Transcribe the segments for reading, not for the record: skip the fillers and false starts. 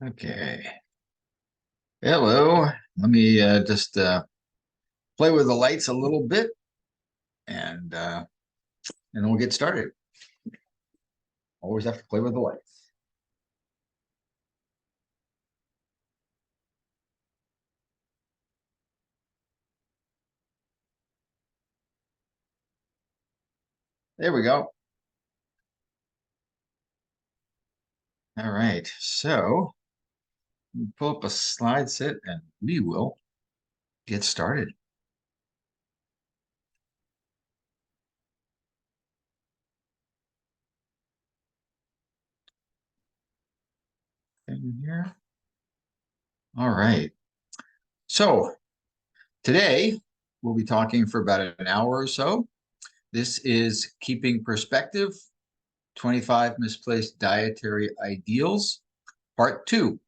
Okay. Hello. Let me just play with the lights a little bit and then we'll get started. Always have to play with the lights. There we go. All right. So pull up a slide set and we will get started. In here. All right. So today we'll be talking for about an hour or so. This is Keeping Perspective, 25 Misplaced Dietary Ideals, Part 2.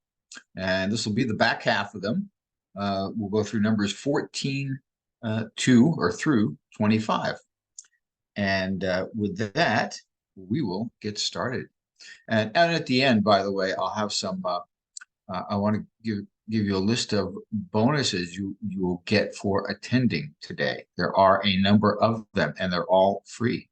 And this will be the back half of them. We'll go through numbers 14 to or through 25. And with that, we will get started. And at the end, by the way, I'll have some, I want to give you a list of bonuses you will get for attending today. There are a number of them, and they're all free.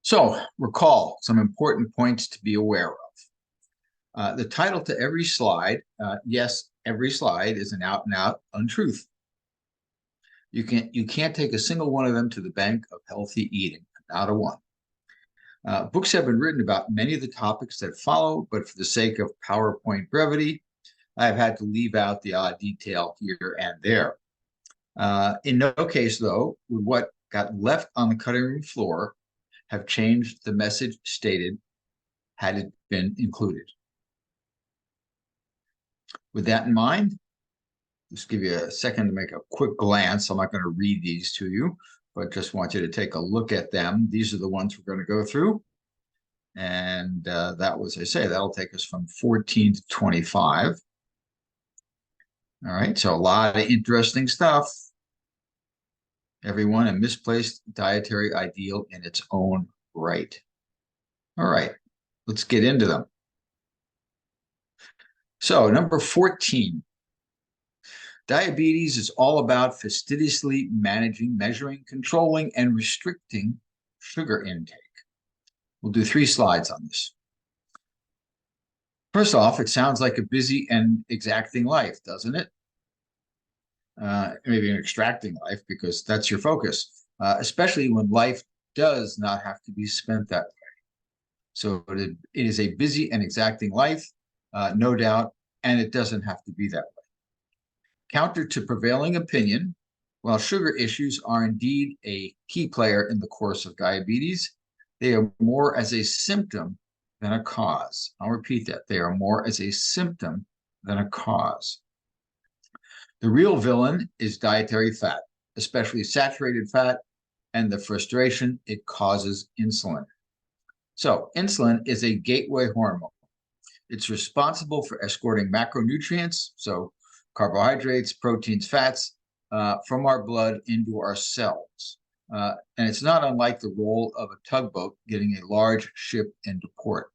So recall some important points to be aware of. The title to every slide, yes, every slide is an out-and-out untruth. You can't take a single one of them to the bank of healthy eating, not a one. Books have been written about many of the topics that follow, but for the sake of PowerPoint brevity, I've had to leave out the odd detail here and there. In no case, though, would what got left on the cutting room floor have changed the message stated had it been included. With that in mind, just give you a second to make a quick glance. I'm not going to read these to you, but just want you to take a look at them. These are the ones we're going to go through. And that was, I say, that'll take us from 14 to 25. All right, so a lot of interesting stuff. Everyone a misplaced dietary ideal in its own right. All right, let's get into them. So number 14. Diabetes is all about fastidiously managing, measuring, controlling, and restricting sugar intake. We'll do 3 slides on this. First off, it sounds like a busy and exacting life, doesn't it? Maybe an extracting life, because that's your focus, especially when life does not have to be spent that way. So it is a busy and exacting life, no doubt, and it doesn't have to be that way. Counter to prevailing opinion, while sugar issues are indeed a key player in the course of diabetes, they are more as a symptom than a cause. I'll repeat that. They are more as a symptom than a cause. The real villain is dietary fat, especially saturated fat, and the frustration it causes insulin. So insulin is a gateway hormone. It's responsible for escorting macronutrients, so carbohydrates, proteins, fats, from our blood into our cells. And it's not unlike the role of a tugboat getting a large ship into port.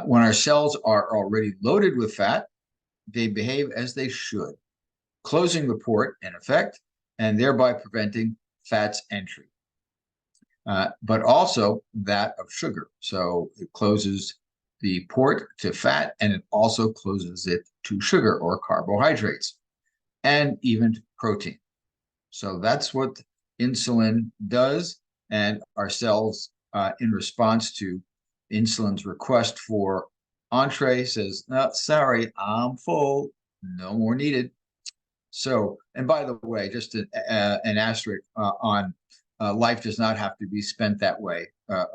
When our cells are already loaded with fat, they behave as they should, closing the port in effect, and thereby preventing fat's entry. But also that of sugar. So it closes the port to fat, and it also closes it to sugar or carbohydrates, and even protein. So that's what insulin does, and our cells, in response to insulin's request for entree, says, "No, sorry, I'm full, no more needed." So, and by the way, just an asterisk on life does not have to be spent that way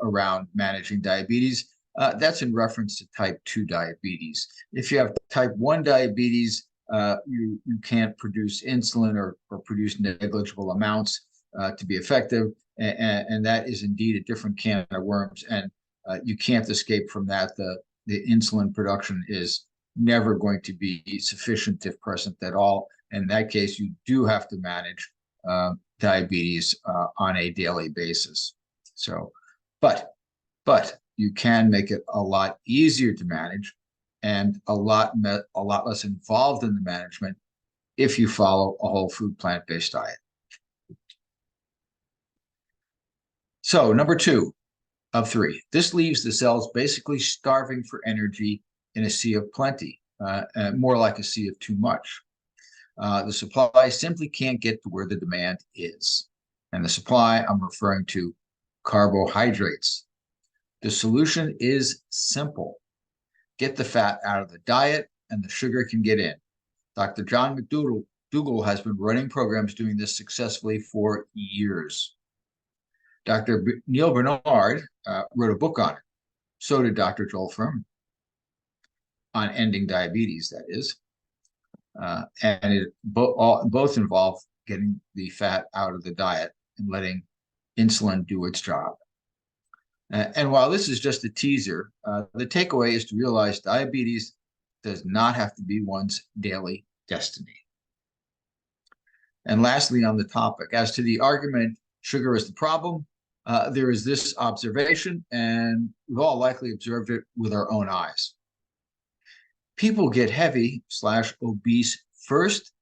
around managing diabetes. That's in reference to type 2 diabetes. If you have type 1 diabetes, you can't produce insulin or produce negligible amounts to be effective. And that is indeed a different can of worms. And you can't escape from that. The insulin production is never going to be sufficient if present at all. In that case, you do have to manage diabetes on a daily basis. So, but you can make it a lot easier to manage and a lot less involved in the management if you follow a whole food plant-based diet. So number 2 of 3, this leaves the cells basically starving for energy in a sea of plenty, more like a sea of too much. The supply simply can't get to where the demand is. And the supply, I'm referring to carbohydrates. The solution is simple. Get the fat out of the diet and the sugar can get in. Dr. John McDougall has been running programs doing this successfully for years. Dr. Neil Barnard wrote a book on it. So did Dr. Joel Fuhrman, on ending diabetes, that is. And it both involve getting the fat out of the diet and letting insulin do its job. And while this is just a teaser, the takeaway is to realize diabetes does not have to be one's daily destiny. And lastly, on the topic, as to the argument, sugar is the problem, there is this observation, and we've all likely observed it with our own eyes. People get heavy/obese first,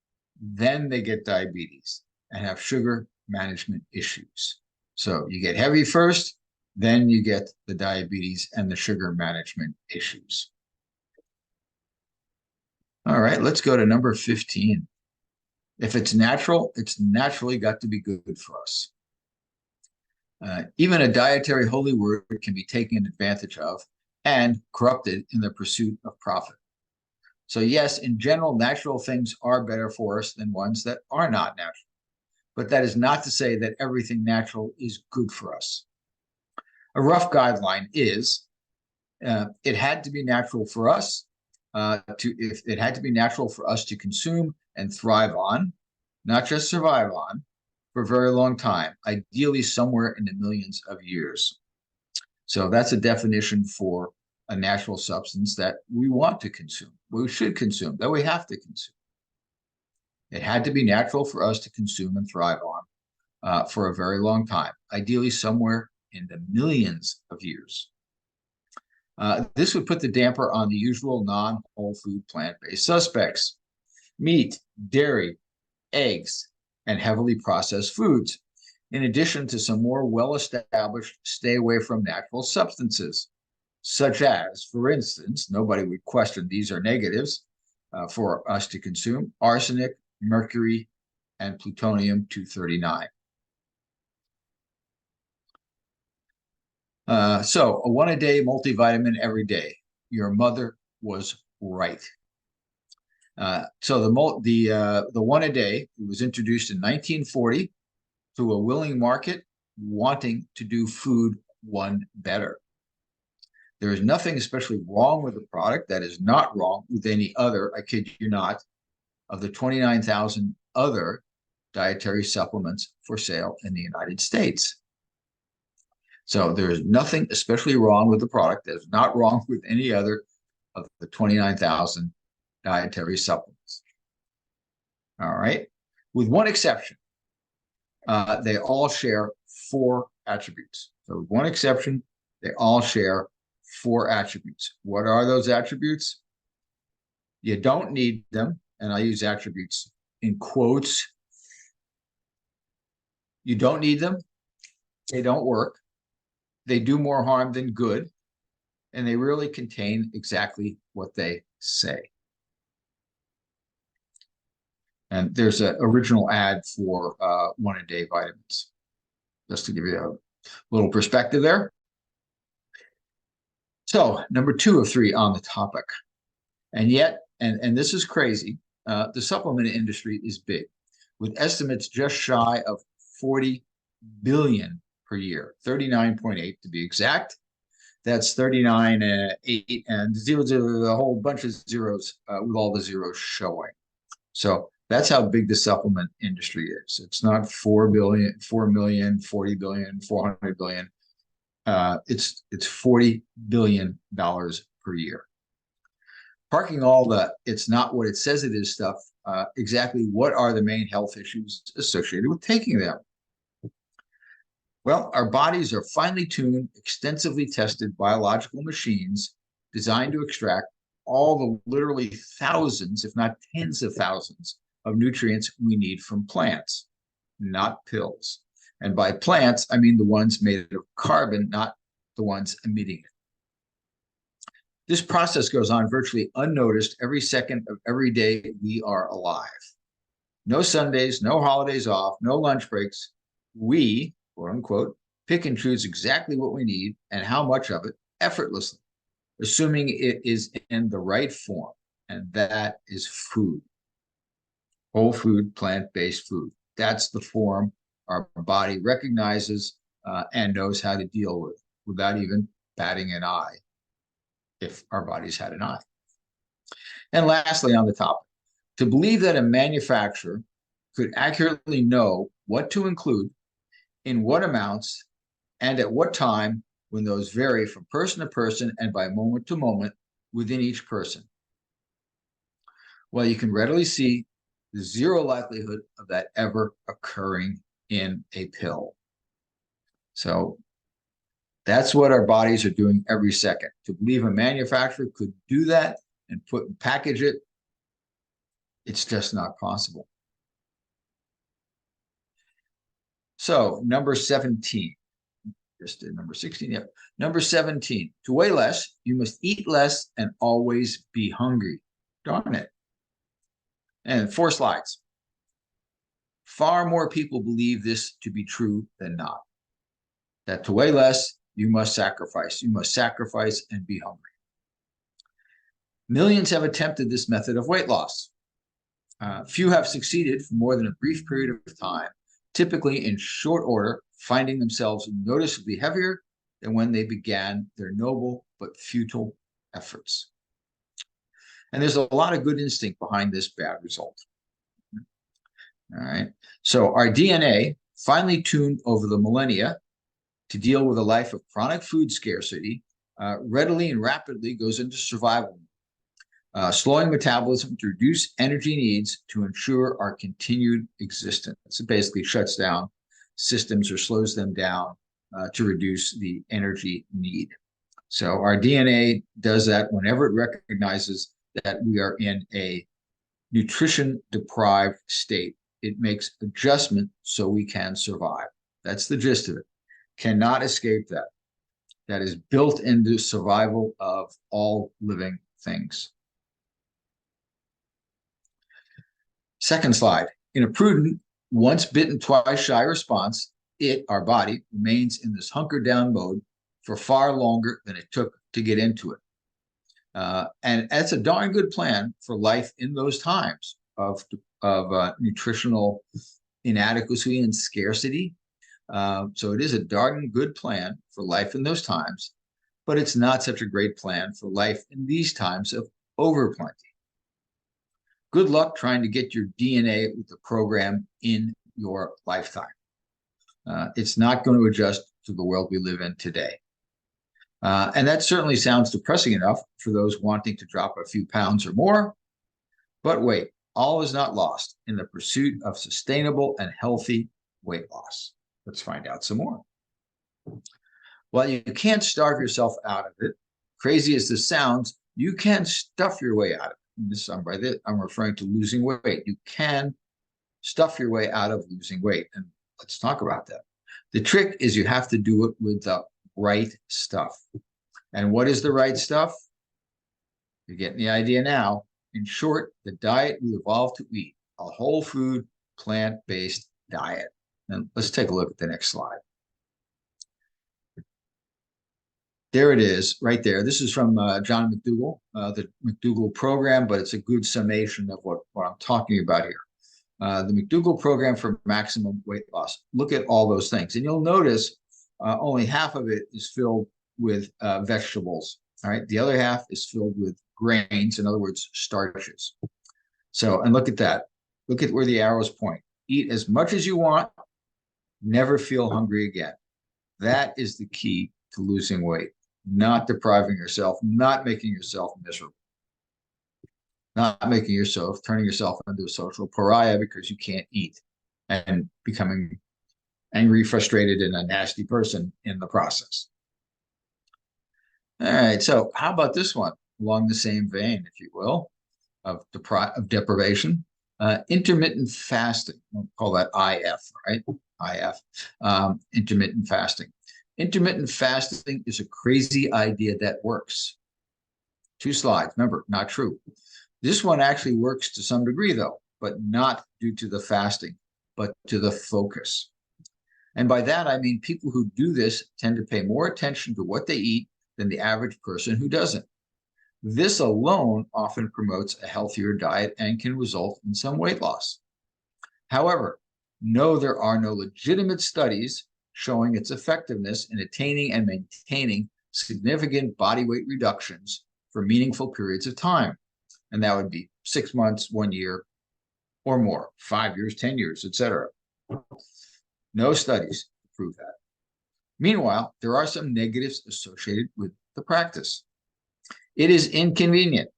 then they get diabetes and have sugar management issues. So you get heavy first, then you get the diabetes and the sugar management issues. All right, let's go to number 15. If it's natural, it's naturally got to be good for us. Even a dietary holy word can be taken advantage of and corrupted in the pursuit of profit. So yes, in general, natural things are better for us than ones that are not natural. But that is not to say that everything natural is good for us. A rough guideline is it had to be natural for us if it had to be natural for us to consume and thrive on, not just survive on, for a very long time, ideally somewhere in the millions of years. So that's a definition for a natural substance that we want to consume, we should consume, that we have to consume. It had to be natural for us to consume and thrive on for a very long time, ideally somewhere in the millions of years. This would put the damper on the usual non-whole food plant-based suspects: meat, dairy, eggs, and heavily processed foods, in addition to some more well-established stay away from natural substances, such as, for instance, nobody would question these are negatives for us to consume: arsenic, mercury, and plutonium-239. So a 1-a-day multivitamin every day. Your mother was right. So the 1-a-day was introduced in 1940 to a willing market wanting to do food one better. There is nothing especially wrong with the product. That is not wrong with any other, I kid you not, of the 29,000 other dietary supplements for sale in the United States. So there's nothing especially wrong with the product. There's not wrong with any other of the 29,000 dietary supplements. All right, with one exception. They all share 4 attributes. So with one exception, they all share 4 attributes. What are those attributes? You don't need them, and I use attributes in quotes. You don't need them. They don't work. They do more harm than good, and they really contain exactly what they say. And there's an original ad for 1-a-day vitamins, just to give you a little perspective there. So number 2 of 3 on the topic. And yet, and this is crazy, the supplement industry is big, with estimates just shy of 40 billion per year, 39.8 to be exact. That's 39, 8, and 0, a whole bunch of zeros with all the zeros showing. So that's how big the supplement industry is. It's not 4 billion, 4 million, 40 billion, 400 billion. It's $40 billion per year. Parking all the "it's not what it says it is" stuff, exactly what are the main health issues associated with taking them? Well, our bodies are finely tuned, extensively tested biological machines designed to extract all the literally thousands, if not tens of thousands, of nutrients we need from plants, not pills. And by plants, I mean the ones made of carbon, not the ones emitting it. This process goes on virtually unnoticed every second of every day we are alive. No Sundays, no holidays off, no lunch breaks. We, quote unquote, pick and choose exactly what we need and how much of it effortlessly, assuming it is in the right form. And that is food. Whole food, plant-based food. That's the form our body recognizes and knows how to deal with without even batting an eye, if our bodies had an eye. And lastly, on the topic, to believe that a manufacturer could accurately know what to include, in what amounts, and at what time, when those vary from person to person and by moment to moment within each person. Well, you can readily see the zero likelihood of that ever occurring in a pill. So that's what our bodies are doing every second. To believe a manufacturer could do that and package it, it's just not possible. So number 17, just did number 16, yep. Number 17, to weigh less, you must eat less and always be hungry. Darn it. And 4 slides. Far more people believe this to be true than not. That to weigh less, you must sacrifice. You must sacrifice and be hungry. Millions have attempted this method of weight loss. Few have succeeded for more than a brief period of time, typically in short order, finding themselves noticeably heavier than when they began their noble but futile efforts. And there's a lot of good instinct behind this bad result. All right. So our DNA, finely tuned over the millennia to deal with a life of chronic food scarcity, readily and rapidly goes into survival, slowing metabolism to reduce energy needs to ensure our continued existence. It basically shuts down systems or slows them down to reduce the energy need. So our DNA does that whenever it recognizes that we are in a nutrition deprived state. It makes adjustment so we can survive. That's the gist of it. Cannot escape that. That is built into survival of all living things. Second slide. In a prudent, once bitten, twice shy response, our body, remains in this hunker down mode for far longer than it took to get into it. And that's a darn good plan for life in those times of nutritional inadequacy and scarcity. So it is a darn good plan for life in those times, but it's not such a great plan for life in these times of overplenty. Good luck trying to get your DNA with the program in your lifetime. It's not going to adjust to the world we live in today. And that certainly sounds depressing enough for those wanting to drop a few pounds or more. But wait, all is not lost in the pursuit of sustainable and healthy weight loss. Let's find out some more. While you can't starve yourself out of it, crazy as this sounds, you can stuff your way out of it. I'm referring to losing weight. You can stuff your way out of losing weight. And let's talk about that. The trick is you have to do it with the right stuff. And what is the right stuff? You're getting the idea now. In short, the diet we evolved to eat, a whole food, plant-based diet. And let's take a look at the next slide. There it is, right there. This is from John McDougall, the McDougall program, but it's a good summation of what I'm talking about here. The McDougall program for maximum weight loss. Look at all those things. And you'll notice only half of it is filled with vegetables. All right. The other half is filled with grains, in other words, starches. So, and look at that. Look at where the arrows point. Eat as much as you want. Never feel hungry again. That is the key to losing weight. Not depriving yourself, not making yourself miserable, not turning yourself into a social pariah because you can't eat and becoming angry, frustrated, and a nasty person in the process. All right, so how about this one? Along the same vein, if you will, of deprivation, intermittent fasting. We'll call that IF, right? IF, intermittent fasting. Intermittent fasting is a crazy idea that works. 2 slides, remember, not true. This one actually works to some degree, though, but not due to the fasting, but to the focus. And by that, I mean people who do this tend to pay more attention to what they eat than the average person who doesn't. This alone often promotes a healthier diet and can result in some weight loss. However, no, there are no legitimate studies showing its effectiveness in attaining and maintaining significant body weight reductions for meaningful periods of time. And that would be 6 months, 1 year, or more, 5 years, 10 years, etc. No studies to prove that. Meanwhile, there are some negatives associated with the practice. It is inconvenient.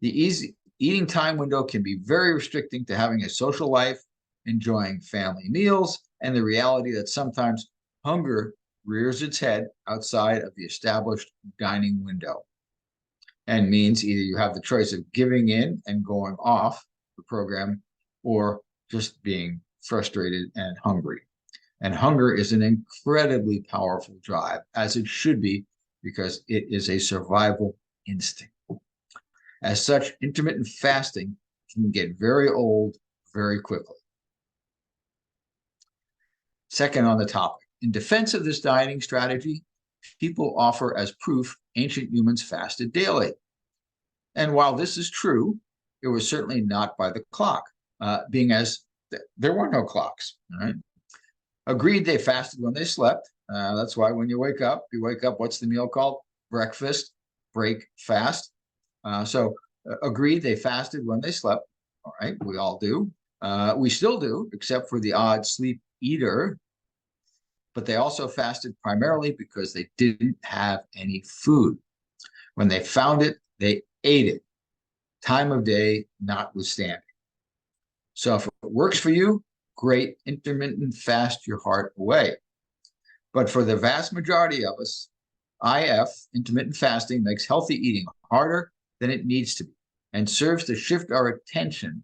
The easy eating time window can be very restricting to having a social life, enjoying family meals, and the reality that sometimes hunger rears its head outside of the established dining window, and means either you have the choice of giving in and going off the program or just being frustrated and hungry. And hunger is an incredibly powerful drive, as it should be, because it is a survival instinct. As such, intermittent fasting can get very old very quickly. Second on the topic, in defense of this dieting strategy, people offer as proof ancient humans fasted daily. And while this is true, it was certainly not by the clock, being as there were no clocks. All right? Agreed, they fasted when they slept. That's why when you wake up, what's the meal called? Breakfast, break, fast. Agreed, they fasted when they slept. All right, we all do. We still do, except for the odd sleep eater. But they also fasted primarily because they didn't have any food. When they found it, they ate it, time of day notwithstanding. So if it works for you, great, intermittent fast your heart away. But for the vast majority of us, IF, intermittent fasting, makes healthy eating harder than it needs to be and serves to shift our attention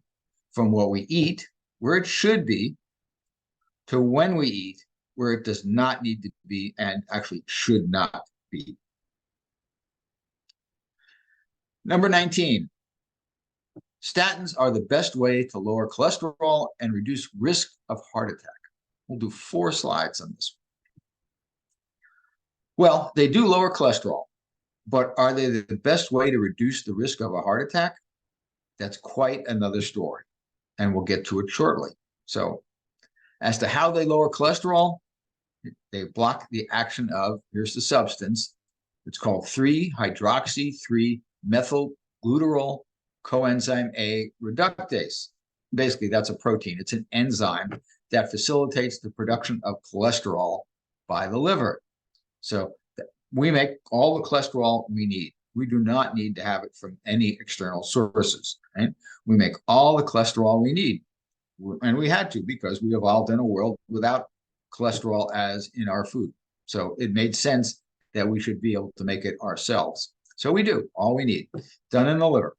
from what we eat, where it should be, to when we eat, where it does not need to be and actually should not be. Number 19, statins are the best way to lower cholesterol and reduce risk of heart attack. We'll do 4 slides on this one. Well, they do lower cholesterol, but are they the best way to reduce the risk of a heart attack? That's quite another story, and we'll get to it shortly. So, as to how they lower cholesterol, they block the action of, here's the substance, it's called 3-hydroxy-3-methylglutarol coenzyme A reductase. Basically, that's a protein. It's an enzyme that facilitates the production of cholesterol by the liver. So we make all the cholesterol we need. We do not need to have it from any external sources. Right? We make all the cholesterol we need. And we had to because we evolved in a world without cholesterol as in our food. So it made sense that we should be able to make it ourselves. So we do, all we need, done in the liver.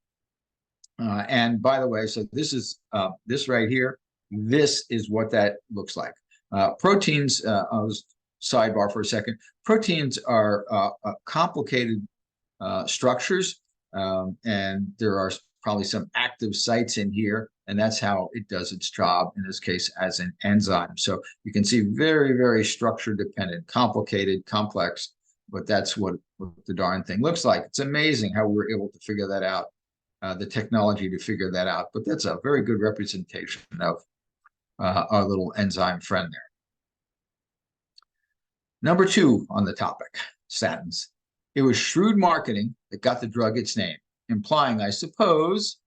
And by the way, so this is this right here, this is what that looks like. Proteins, I'll just sidebar for a second. Proteins are complicated structures, and there are probably some active sites in here, and that's how it does its job, in this case, as an enzyme. So you can see very, very structure dependent, complicated, complex, but that's what the darn thing looks like. It's amazing how we were able to figure that out, the technology to figure that out, but that's a very good representation of our little enzyme friend there. Number 2 on the topic, statins. It was shrewd marketing that got the drug its name, implying, I suppose,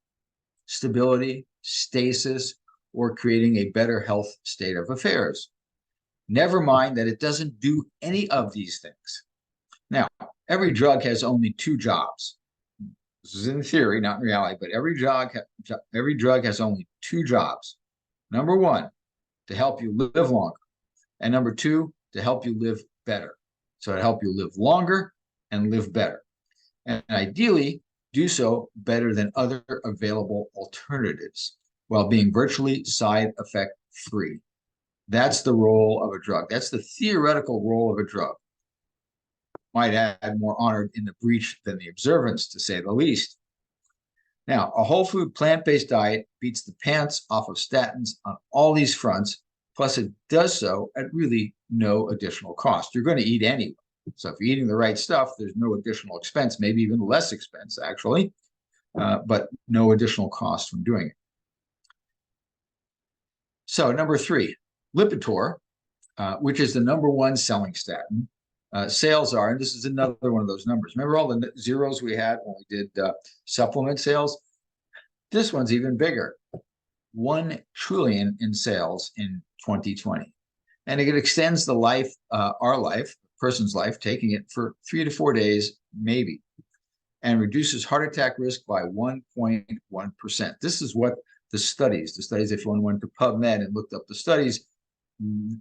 stability, stasis, or creating a better health state of affairs. Never mind that it doesn't do any of these things. Now, every drug has only 2 jobs. This is in theory, not in reality, but every drug has only 2 jobs. Number 1, to help you live longer. And number two, to help you live better. So to help you live longer and live better. And ideally, do so better than other available alternatives while being virtually side effect free. That's the role of a drug. That's the theoretical role of a drug. Might add, more honored in the breach than the observance, to say the least. Now, a whole food plant-based diet beats the pants off of statins on all these fronts, plus it does so at really no additional cost. You're going to eat anyway. So if you're eating the right stuff, there's no additional expense, maybe even less expense, actually, but no additional cost from doing it. So number three, Lipitor, which is the number one selling statin. Sales are, and this is another one of those numbers. Remember all the zeros we had when we did supplement sales? This one's even bigger. 1 trillion in sales in 2020. And it extends the life, our life, person's life, taking it for 3 to 4 days, maybe, and reduces heart attack risk by 1.1%. This is what the studies, if one went to PubMed and looked up the studies,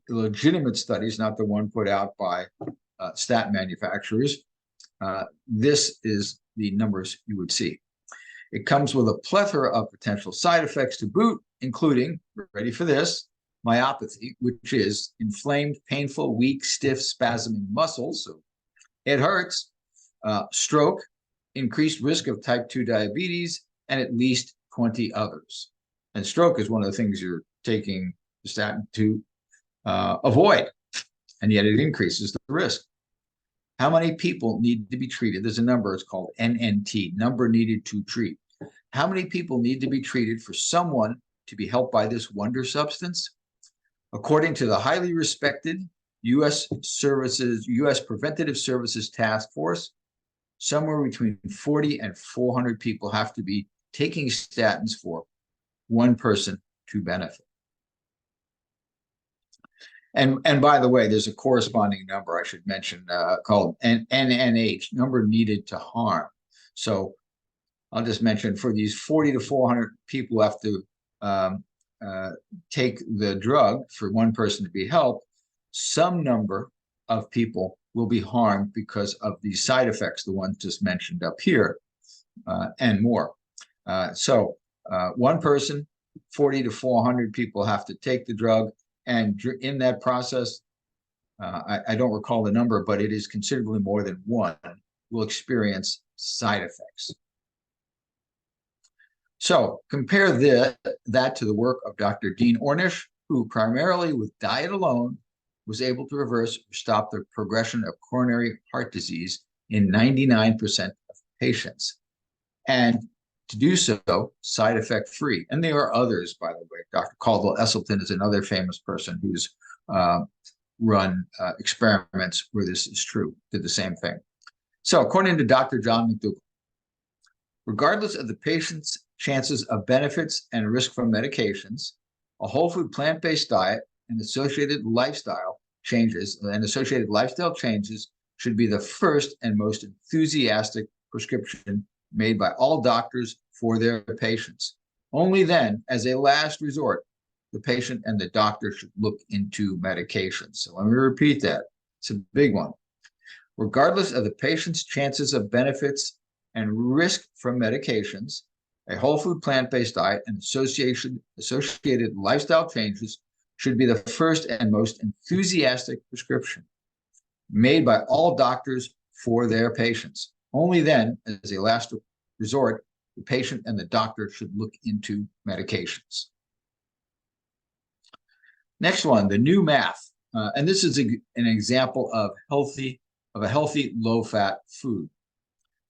legitimate studies, not the one put out by statin manufacturers, this is the numbers you would see. It comes with a plethora of potential side effects to boot, including, ready for this, myopathy, which is inflamed, painful, weak, stiff, spasming muscles. So it hurts. Stroke, increased risk of type 2 diabetes, and at least 20 others. And stroke is one of the things you're taking the statin to avoid, and yet it increases the risk. How many people need to be treated? There's a number, it's called NNT, number needed to treat. How many people need to be treated for someone to be helped by this wonder substance? According to the highly respected U.S. Preventative Services Task Force, somewhere between 40 and 400 people have to be taking statins for one person to benefit. And by the way, there's a corresponding number I should mention called NNH, number needed to harm. So I'll just mention for these 40 to 400 people who have to take the drug for one person to be helped, some number of people will be harmed because of these side effects, the ones just mentioned up here, and more. So one person, 40 to 400 people have to take the drug. And in that process, I don't recall the number, but it is considerably more than one will experience side effects. So compare that to the work of Dr. Dean Ornish, who primarily with diet alone was able to reverse or stop the progression of coronary heart disease in 99% of patients. And to do so side effect free. And there are others, by the way. Dr. Caldwell Esselstyn is another famous person who's run experiments where this is true, did the same thing. So according to Dr. John McDougall, regardless of the patient's chances of benefits and risk from medications, a whole food plant-based diet and associated lifestyle changes should be the first and most enthusiastic prescription made by all doctors for their patients. Only then, as a last resort, the patient and the doctor should look into medications. So let me repeat that. It's a big one. Regardless of the patient's chances of benefits and risk from medications, a whole food plant-based diet and associated lifestyle changes should be the first and most enthusiastic prescription made by all doctors for their patients. Only then, as a last resort, the patient and the doctor should look into medications. Next one, the new math. And this is an example of a healthy low-fat food.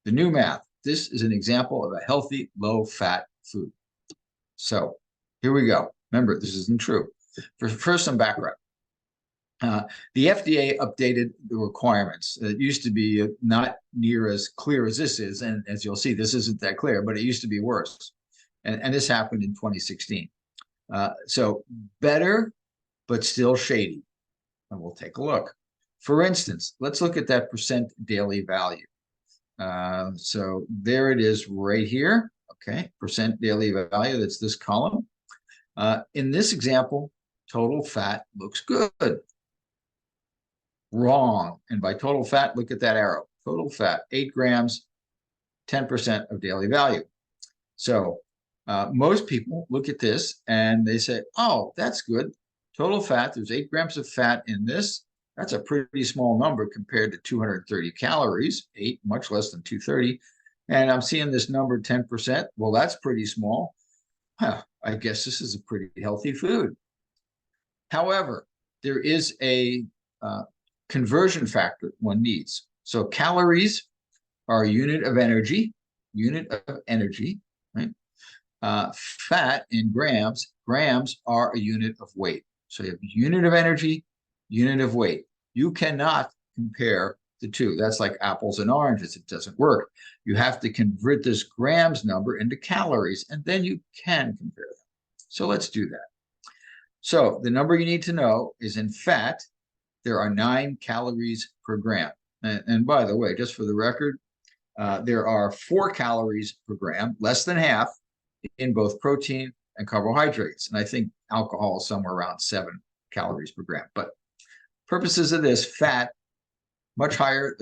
The new math. This is an example of a healthy low-fat food. So here we go. Remember, this isn't true. First, some background. The FDA updated the requirements. It used to be not near as clear as this is, and as you'll see, this isn't that clear, but it used to be worse. And this happened in 2016. So better, but still shady. And we'll take a look. For instance, let's look at that percent daily value. So there it is right here. Okay, percent daily value, that's this column. In this example, total fat looks good. Wrong. And by total fat, look at that arrow. Total fat, 8 grams, 10% of daily value. So most people look at this and they say, oh, that's good. Total fat, there's 8 grams of fat in this. That's a pretty small number compared to 230 calories, 8, much less than 230. And I'm seeing this number 10%. Well, that's pretty small. Huh, I guess this is a pretty healthy food. However, there is a conversion factor one needs. So calories are a unit of energy, right? Fat in grams, grams are a unit of weight. So you have unit of energy, unit of weight. You cannot compare the two. That's like apples and oranges. It doesn't work. You have to convert this grams number into calories, and then you can compare them. So let's do that. So the number you need to know is in fat, there are 9 calories per gram. And by the way, just for the record, there are 4 calories per gram, less than half, in both protein and carbohydrates. And I think alcohol is somewhere around 7 calories per gram. But purposes of this, fat, much higher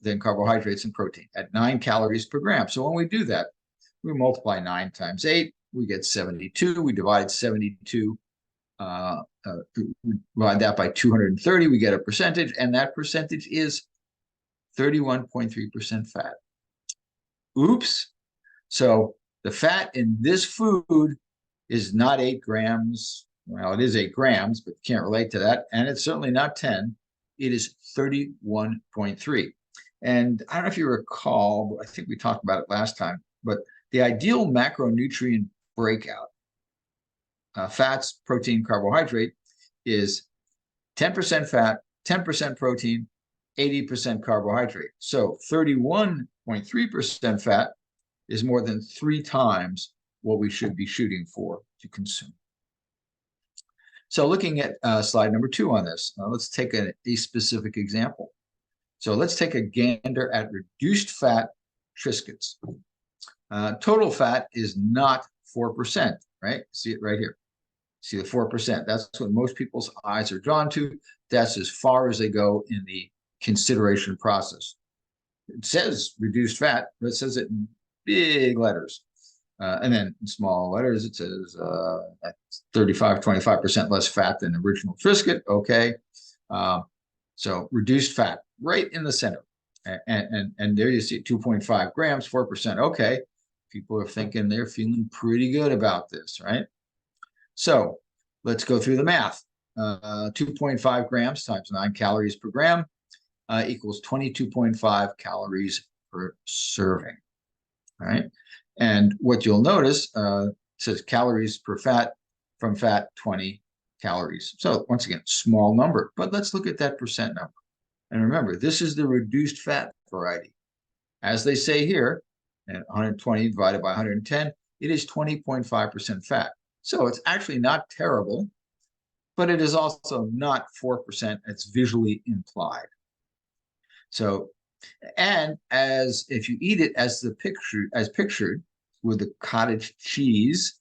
than carbohydrates and protein at 9 calories per gram. So when we do that, we multiply 9 times 8, we get 72. We divide 72, we divide that by 230, we get a percentage, and that percentage is 31.3% fat. Oops. So the fat in this food is not 8 grams. Well, it is 8 grams, but can't relate to that. And it's certainly not 10. It is 31.3. And I don't know if you recall, I think we talked about it last time, but the ideal macronutrient breakout, fats, protein, carbohydrate, is 10% fat, 10% protein, 80% carbohydrate. So 31.3% fat is more than 3 times what we should be shooting for to consume. So looking at slide number 2 on this, let's take a specific example. So let's take a gander at reduced fat Triscuits. Total fat is not 4%, right? See it right here. See the 4%. That's what most people's eyes are drawn to. That's as far as they go in the consideration process. It says reduced fat, but it says it in big letters. And then in small letters, it says 35, 25% less fat than original Triscuit. Okay. So reduced fat right in the center. And there you see 2.5 grams, 4%. Okay. People are thinking they're feeling pretty good about this, right? So let's go through the math. 2.5 grams times 9 calories per gram equals 22.5 calories per serving. All right. And what you'll notice says calories per fat, from fat, 20 calories. So once again, small number, but let's look at that percent number. And remember, this is the reduced fat variety. As they say here, 120 divided by 110, it is 20.5% fat. So it's actually not terrible, but it is also not 4% as visually implied. So, and as if you eat it as pictured with the cottage cheese,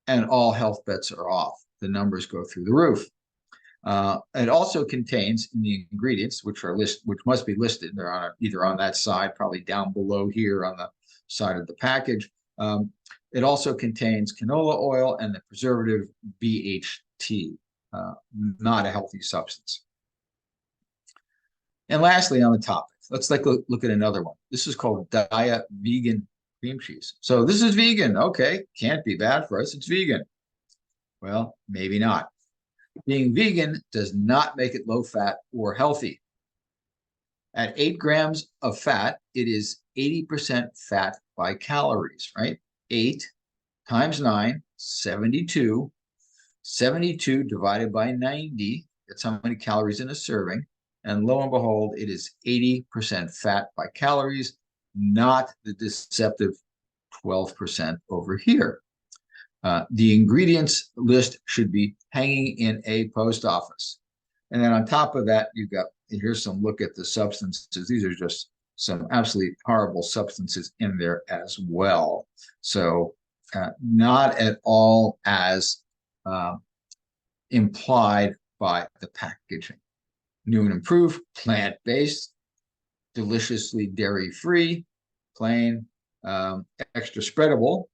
and all health bets are off. The numbers go through the roof. It also contains in the ingredients, which must be listed. They're on either on that side, probably down below here on the side of the package. It also contains canola oil and the preservative BHT, not a healthy substance. And lastly, on the topic, let's look at another one. This is called Diet Vegan cream cheese. So this is vegan. Okay, can't be bad for us. It's vegan. Well, maybe not. Being vegan does not make it low fat or healthy. At 8 grams of fat, it is 80% fat by calories, right? 8 times 9, 72. 72 divided by 90, that's how many calories in a serving. And lo and behold, it is 80% fat by calories, not the deceptive 12% over here. The ingredients list should be hanging in a post office. And then on top of that, you've got, here's some look at the substances. These are just some absolutely horrible substances in there as well. So not at all as implied by the packaging. New and improved, plant-based, deliciously dairy-free, plain, extra spreadable.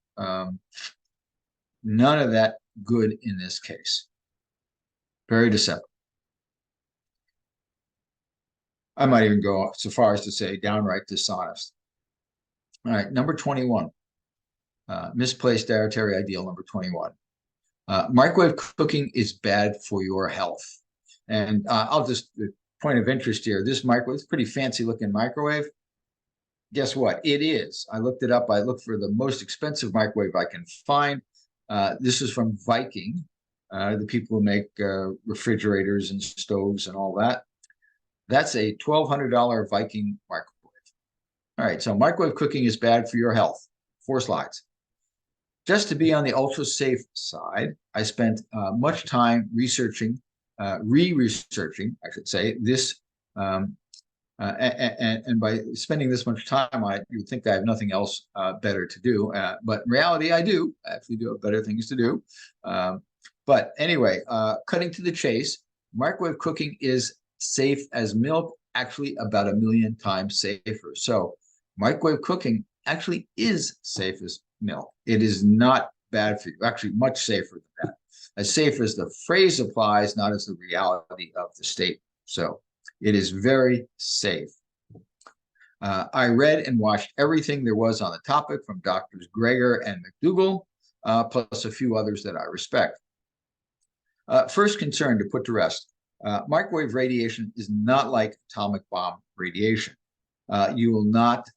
None of that good in this case. Very deceptive. I might even go so far as to say downright dishonest. All right, number 21. Misplaced dietary ideal number 21. Microwave cooking is bad for your health. And I'll just, the point of interest here, this microwave, it's a pretty fancy looking microwave. Guess what? It is. I looked it up. I looked for the most expensive microwave I can find. This is from Viking, the people who make refrigerators and stoves and all that. That's a $1,200 Viking microwave. All right, so microwave cooking is bad for your health. 4 slides. Just to be on the ultra safe side, I spent much time researching, re-researching, I should say, this. And by spending this much time, you would think I have nothing else better to do. But in reality, I do. I actually do have better things to do. But anyway, cutting to the chase, microwave cooking is safe as milk, actually about 1 million times safer. So microwave cooking actually is safe as milk. It is not bad for you, actually much safer than that. As safe as the phrase applies, not as the reality of the statement. So it is very safe. I read and watched everything there was on the topic from Drs. Greger and McDougall, plus a few others that I respect. First concern to put to rest. Microwave radiation is not like atomic bomb radiation. You will not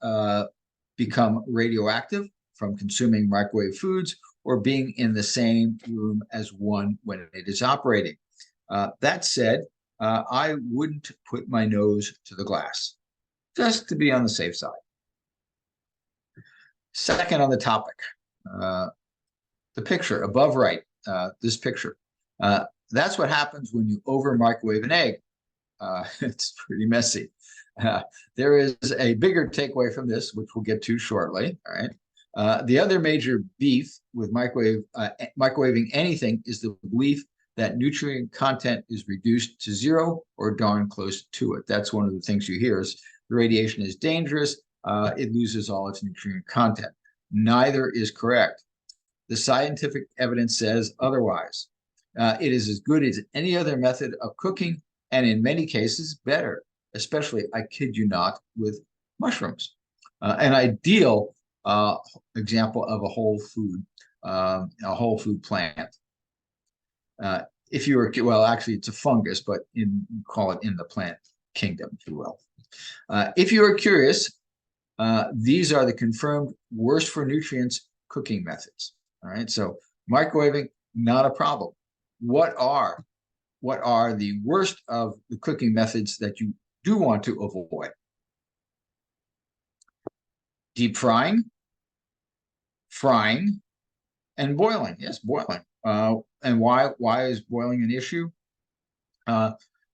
become radioactive from consuming microwave foods or being in the same room as one when it is operating. That said, I wouldn't put my nose to the glass, just to be on the safe side. Second on the topic, the picture above right, this picture. That's what happens when you over microwave an egg. It's pretty messy. There is a bigger takeaway from this, which we'll get to shortly. All right. The other major beef with microwaving anything is the belief that nutrient content is reduced to 0 or darn close to it. That's one of the things you hear is the radiation is dangerous. It loses all its nutrient content. Neither is correct. The scientific evidence says otherwise. It is as good as any other method of cooking, and in many cases better, especially, I kid you not, with mushrooms. An ideal example of a whole food plant. If you were, well, actually, it's a fungus, but call it in the plant kingdom, if you will. If you are curious, these are the confirmed worst for nutrients cooking methods. All right, so microwaving, not a problem. What are the worst of the cooking methods that you do want to avoid? Deep frying, and boiling. Yes, boiling. And why is boiling an issue?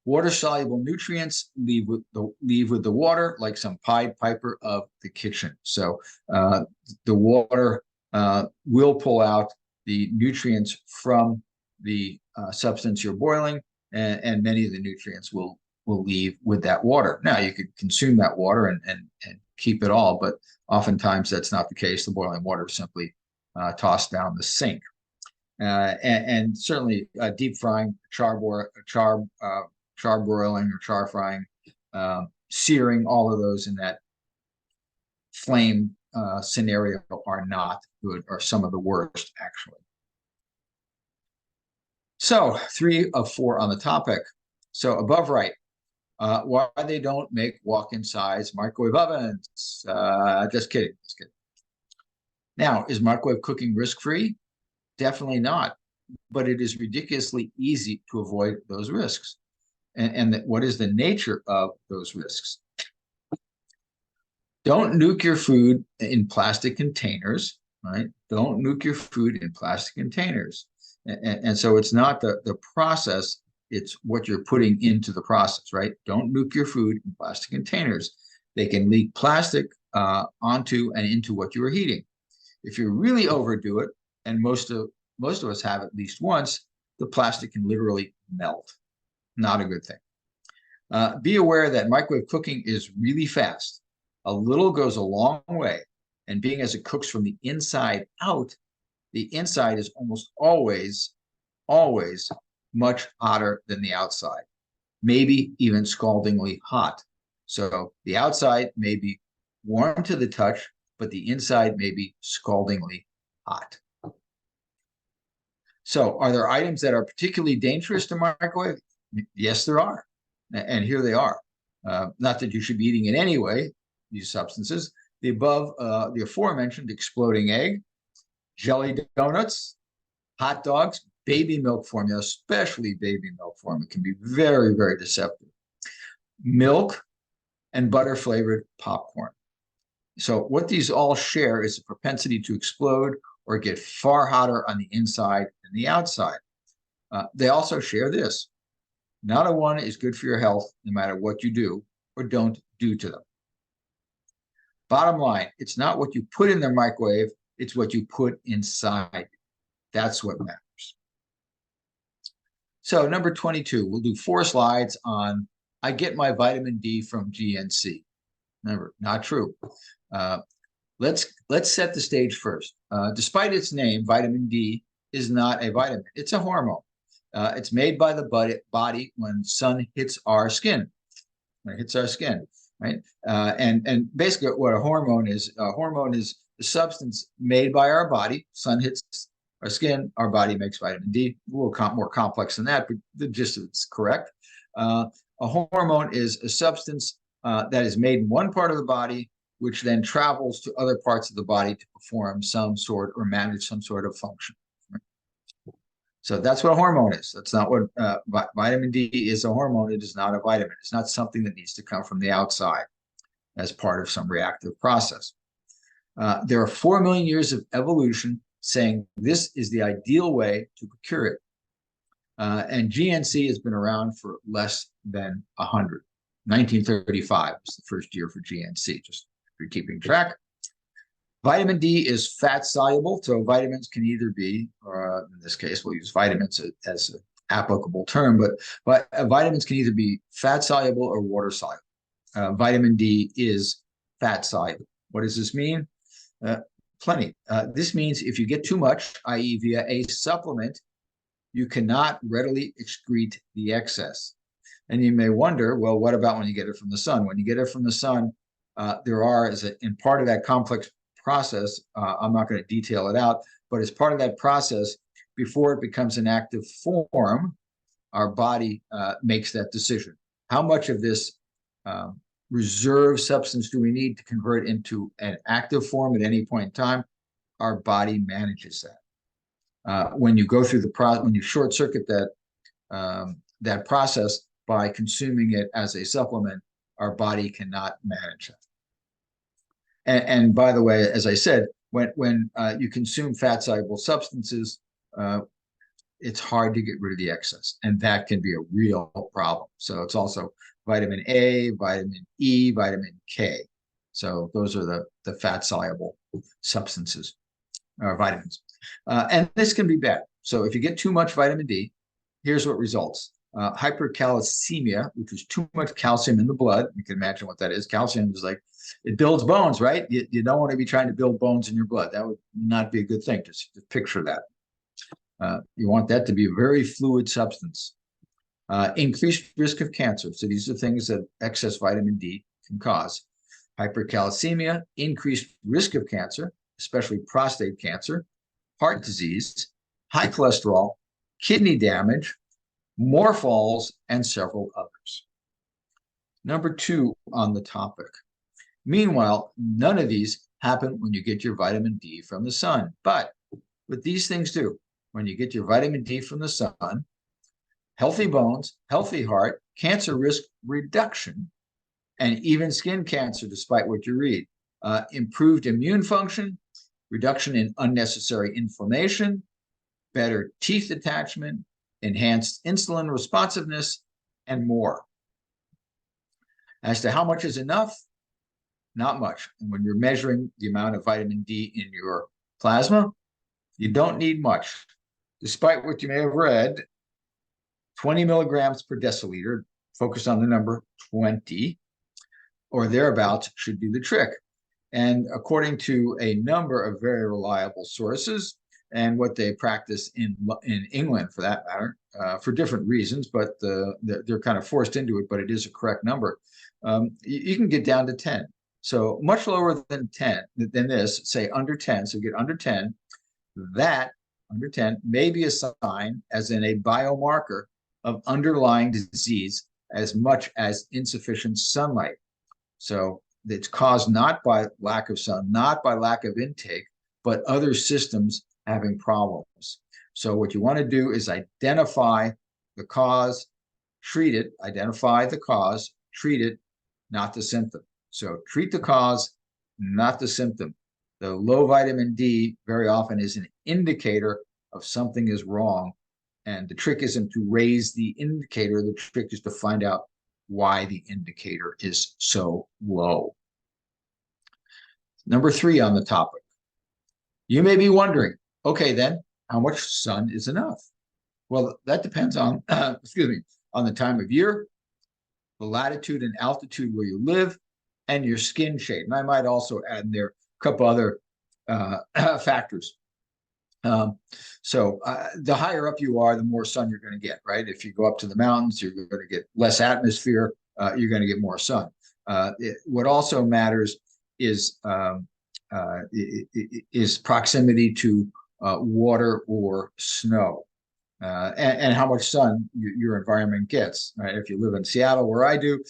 Water-soluble nutrients leave with the water, like some Pied Piper of the kitchen. So the water will pull out the nutrients from the substance you're boiling, and many of the nutrients will leave with that water. Now, you could consume that water and keep it all, but oftentimes that's not the case. The boiling water is simply tossed down the sink. And certainly deep frying, char broiling or char frying, searing, all of those in that flame scenario are not good, or some of the worst, actually. So 3 of 4 on the topic. So above right, why they don't make walk-in size microwave ovens. Just kidding. Now, is microwave cooking risk-free? Definitely not, but it is ridiculously easy to avoid those risks. And what is the nature of those risks? Don't nuke your food in plastic containers, right? Don't nuke your food in plastic containers. And so it's not the process, it's what you're putting into the process, right? Don't nuke your food in plastic containers. They can leak plastic onto and into what you are heating. If you really overdo it, and most of us have at least once, the plastic can literally melt. Not a good thing. Be aware that microwave cooking is really fast. A little goes a long way. And being as it cooks from the inside out, the inside is almost always much hotter than the outside, maybe even scaldingly hot. So the outside may be warm to the touch, but the inside may be scaldingly hot. So are there items that are particularly dangerous to microwave? Yes, there are. And here they are. Not that you should be eating in any way these substances. The aforementioned exploding egg, jelly donuts, hot dogs, baby milk formula, especially baby milk formula, can be very, very deceptive. Milk and butter flavored popcorn. So what these all share is a propensity to explode or get far hotter on the inside than the outside. They also share this. Not a one is good for your health, no matter what you do or don't do to them. Bottom line, it's not what you put in the microwave, it's what you put inside. That's what matters. So number 22, we'll do 4 slides on I get my vitamin D from GNC. Never, not true. Let's set the stage first. Despite its name, vitamin D is not a vitamin. It's a hormone. It's made by the body when sun hits our skin. When it hits our skin, right? And basically, what a hormone is the substance made by our body. Sun hits our skin, our body makes vitamin D. A little more complex than that, but the gist of it's correct. A hormone is a substance that is made in one part of the body, which then travels to other parts of the body to perform some sort or manage some sort of function. So that's what a hormone is. That's not what vitamin D is. A hormone. It is not a vitamin. It's not something that needs to come from the outside as part of some reactive process. There are 4 million years of evolution saying this is the ideal way to procure it. And GNC has been around for less than 100. 1935 was the first year for GNC, just if you're keeping track. Vitamin D is fat soluble, so vitamins can either be, or in this case, we'll use vitamins as an applicable term, but vitamins can either be fat soluble or water soluble. Vitamin D is fat soluble. What does this mean? Plenty. This means if you get too much, i.e. via a supplement, you cannot readily excrete the excess. And you may wonder, well, what about when you get it from the sun? When you get it from the sun, there are, in part of that complex process, I'm not going to detail it out, but as part of that process, before it becomes an active form, our body makes that decision. How much of this reserve substance do we need to convert into an active form at any point in time? Our body manages that. When you go through the process, when you short circuit that process by consuming it as a supplement, our body cannot manage that. And by the way, as I said, when you consume fat-soluble substances, it's hard to get rid of the excess, and that can be a real problem. So it's also vitamin A, vitamin E, vitamin K. So those are the fat-soluble substances, or vitamins. And this can be bad. So if you get too much vitamin D, here's what results. Hypercalcemia, which is too much calcium in the blood. You can imagine what that is. Calcium is like, it builds bones, right? You don't want to be trying to build bones in your blood. That would not be a good thing. Just picture that. You want that to be a very fluid substance. Increased risk of cancer. So these are things that excess vitamin D can cause. Hypercalcemia, increased risk of cancer, especially prostate cancer, heart disease, high cholesterol, kidney damage, more falls, and several others. Number 2 on the topic. Meanwhile, none of these happen when you get your vitamin D from the sun. But what these things do, when you get your vitamin D from the sun, healthy bones, healthy heart, cancer risk reduction, and even skin cancer, despite what you read, improved immune function, reduction in unnecessary inflammation, better teeth attachment, enhanced insulin responsiveness, and more. As to how much is enough, not much. And when you're measuring the amount of vitamin D in your plasma, you don't need much. Despite what you may have read, 20 milligrams per deciliter, focus on the number 20 or thereabouts should do the trick. And according to a number of very reliable sources, and what they practice in England, for that matter, for different reasons, but they're kind of forced into it, but it is a correct number. You can get down to 10. So much lower than 10, than this, say under 10, so get under 10, that under 10 may be a sign, as in a biomarker of underlying disease, as much as insufficient sunlight. So it's caused not by lack of sun, not by lack of intake, but other systems having problems. So what you want to do is identify the cause, treat it, identify the cause, treat it, not the symptom. So treat the cause, not the symptom. The low vitamin D very often is an indicator of something is wrong. And the trick isn't to raise the indicator. The trick is to find out why the indicator is so low. Number 3 on the topic. You may be wondering, okay, then how much sun is enough? Well, that depends on, on the time of year, the latitude and altitude where you live, and your skin shade. And I might also add in there a couple other factors. The higher up you are, the more sun you're going to get, right? If you go up to the mountains, you're going to get less atmosphere, you're going to get more sun. What also matters is proximity to water or snow, and how much sun your environment gets, right? If you live in Seattle, where I do,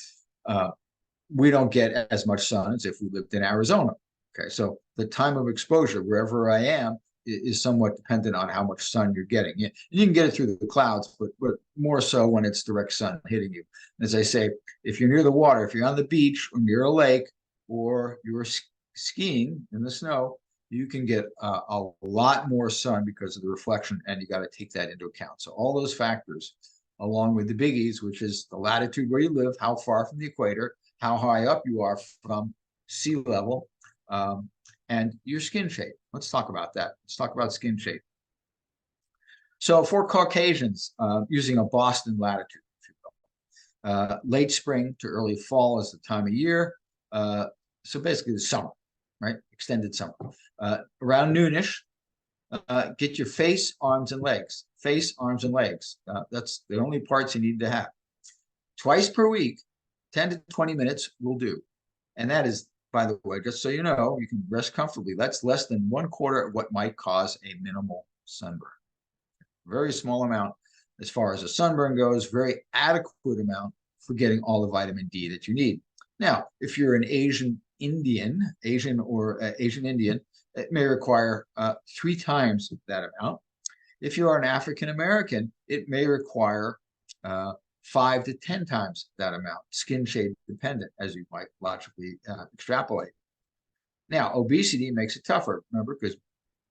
we don't get as much sun as if we lived in Arizona. Okay, so the time of exposure wherever I am is somewhat dependent on how much sun you're getting. You can get it through the clouds, but more so when it's direct sun hitting you. As I say, if you're near the water, if you're on the beach or near a lake, or you're skiing in the snow, you can get a lot more sun because of the reflection, and you got to take that into account. So all those factors, along with the biggies, which is the latitude where you live, how far from the equator, how high up you are from sea level, and your skin shape. Let's talk about that. Let's talk about skin shape. So for Caucasians, using a Boston latitude, if you will, late spring to early fall is the time of year. So basically the summer, right? Extended summer. Around noonish, get your face, arms, and legs. Face, arms, and legs. That's the only parts you need to have. Twice per week, 10 to 20 minutes will do. And that is, by the way, just so you know, you can rest comfortably. That's less than 1/4 of what might cause a minimal sunburn. Very small amount as far as a sunburn goes, very adequate amount for getting all the vitamin D that you need. Now, if you're an Asian Indian, it may require 3 times that amount. If you are an African American, it may require 5 to 10 times that amount, skin shade dependent, as you might logically extrapolate. Now, obesity makes it tougher, remember, because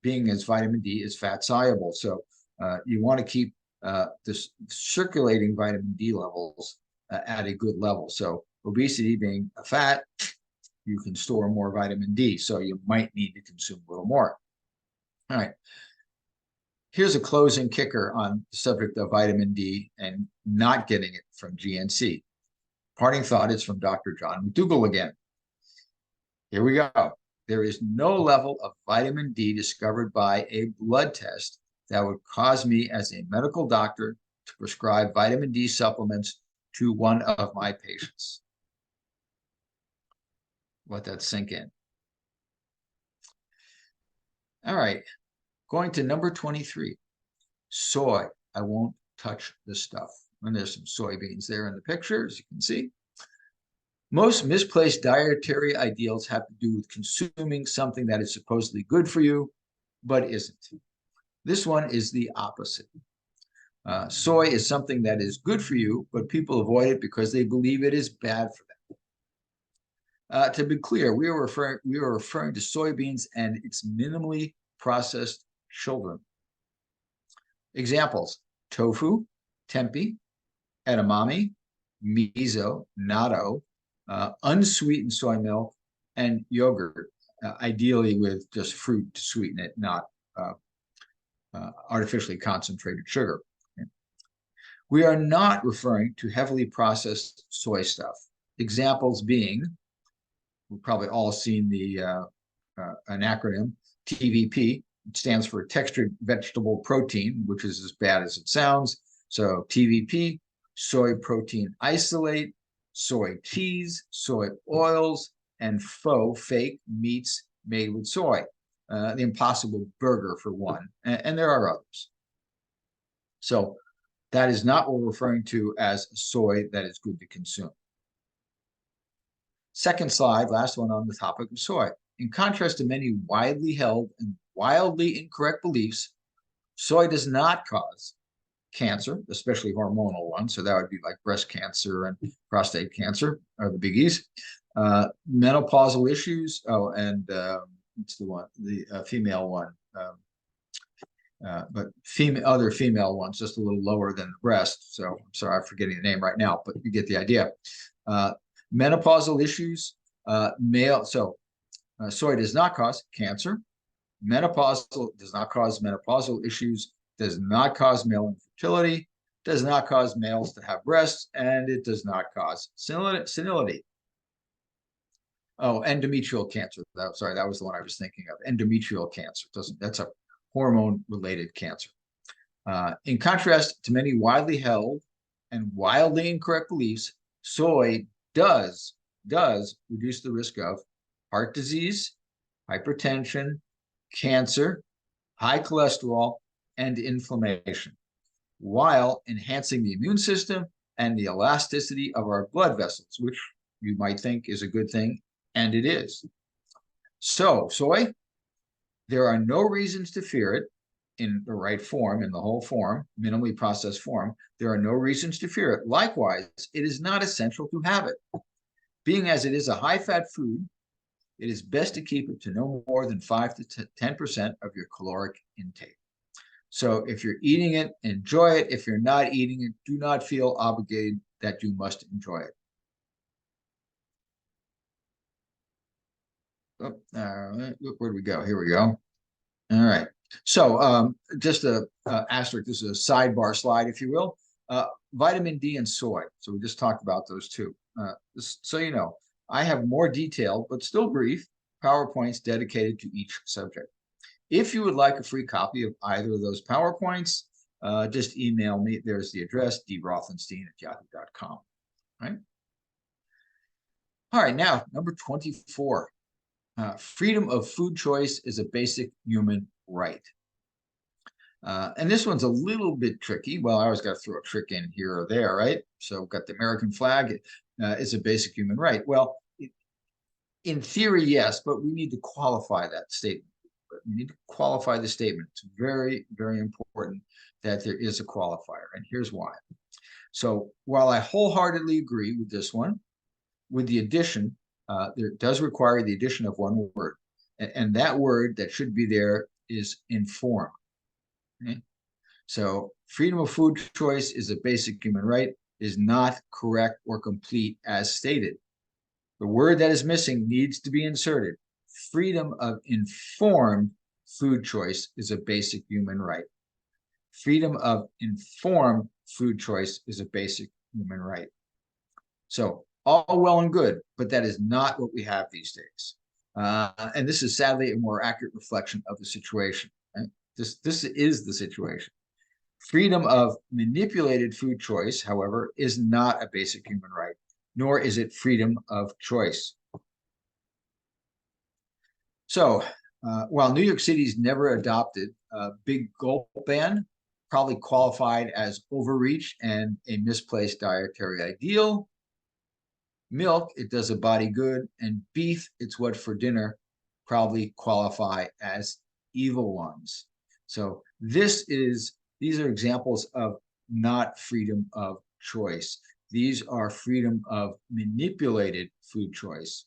being as vitamin D is fat soluble. So you want to keep the circulating vitamin D levels at a good level. So obesity being a fat, you can store more vitamin D. So you might need to consume a little more. All right. Here's a closing kicker on the subject of vitamin D and not getting it from GNC. Parting thought is from Dr. John McDougall again. Here we go. There is no level of vitamin D discovered by a blood test that would cause me as a medical doctor to prescribe vitamin D supplements to one of my patients. Let that sink in. All right. Going to number 23, soy. I won't touch the stuff. And there's some soybeans there in the picture, as you can see. Most misplaced dietary ideals have to do with consuming something that is supposedly good for you, but isn't. This one is the opposite. Soy is something that is good for you, but people avoid it because they believe it is bad for them. To be clear, we are referring to soybeans and its minimally processed children. Examples: tofu, tempeh, edamame, miso, natto, unsweetened soy milk, and yogurt, ideally with just fruit to sweeten it, not artificially concentrated sugar. We are not referring to heavily processed soy stuff. Examples being, we've probably all seen an acronym, TVP. It stands for textured vegetable protein, which is as bad as it sounds. So TVP, soy protein isolate, soy cheese, soy oils, and faux, fake meats made with soy. The Impossible Burger for one, and there are others. So that is not what we're referring to as soy that is good to consume. Second slide, last one on the topic of soy. In contrast to many widely held and wildly incorrect beliefs, soy does not cause cancer, especially hormonal ones. So that would be like breast cancer and prostate cancer are the biggies. Menopausal issues. Oh, and what's the one? The female one. But other female ones, just a little lower than the breast. So I'm sorry, I'm forgetting the name right now, but you get the idea. Menopausal issues, soy does not cause cancer. Menopausal does not cause menopausal issues, does not cause male infertility, does not cause males to have breasts, and it does not cause senility. Oh, endometrial cancer. Sorry, that was the one I was thinking of. Endometrial cancer. That's a hormone-related cancer. In contrast to many widely held and wildly incorrect beliefs, soy does reduce the risk of heart disease, hypertension, cancer, high cholesterol, and inflammation, while enhancing the immune system and the elasticity of our blood vessels, which you might think is a good thing, and it is. So, soy, there are no reasons to fear it in the right form, in the whole form, minimally processed form. There are no reasons to fear it. Likewise, it is not essential to have it. Being as it is a high-fat food, it is best to keep it to no more than 5 to 10% of your caloric intake. So if you're eating it, enjoy it. If you're not eating it, do not feel obligated that you must enjoy it. Where do we go? Here we go. All right. So just a asterisk, this is a sidebar slide, if you will. Vitamin D and soy. So we just talked about those two. So you know, I have more detailed, but still brief, PowerPoints dedicated to each subject. If you would like a free copy of either of those PowerPoints, just email me. There's the address, drothenstein@yahoo.com. Right? All right, now, number 24. Freedom of food choice is a basic human right. And this one's a little bit tricky. Well, I always got to throw a trick in here or there, right? So we've got the American flag. It's a basic human right. Well, in theory, yes, but we need to qualify that statement. We need to qualify the statement. It's very, very important that there is a qualifier, and here's why. So while I wholeheartedly agree with this one, with the addition, there does require the addition of one word, and that word that should be there is inform. Okay? So freedom of food choice is a basic human right is not correct or complete as stated. The word that is missing needs to be inserted. Freedom of informed food choice is a basic human right. Freedom of informed food choice is a basic human right. So all well and good, but that is not what we have these days. And this is sadly a more accurate reflection of the situation. Right? This is the situation. Freedom of manipulated food choice, however, is not a basic human right, nor is it freedom of choice. So while New York City's never adopted a big gulp ban, probably qualified as overreach and a misplaced dietary ideal, milk, it does a body good, and beef, it's what for dinner, probably qualify as evil ones. So these are examples of not freedom of choice. These are freedom of manipulated food choice.